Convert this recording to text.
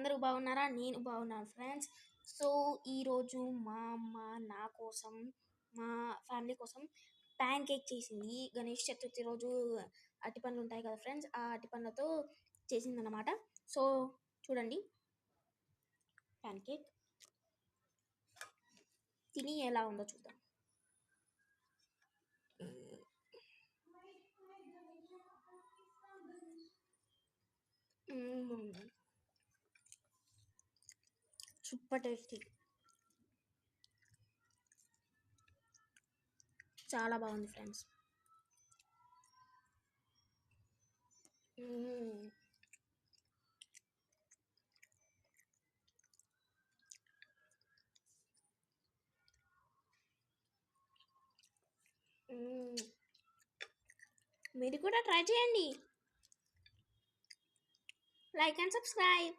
అందరూ బాగున్నారా? నేను బాగున్నాను ఫ్రెండ్స్. సో, ఈరోజు మా అమ్మ నా కోసం, మా ఫ్యామిలీ కోసం ప్యాన్ కేక్ చేసింది. గణేష్ చతుర్థి రోజు అరటిపండ్లు ఉంటాయి కదా ఫ్రెండ్స్, ఆ అరటిపండ్లతో చేసిందనమాట. సో, చూడండి ప్యాన్ కేక్. తిని ఎలా ఉందో చూద్దాం. సూపర్ టేస్టీ, చాలా బాగుంది ఫ్రెండ్స్. మీరు కూడా ట్రై చేయండి. Like and subscribe.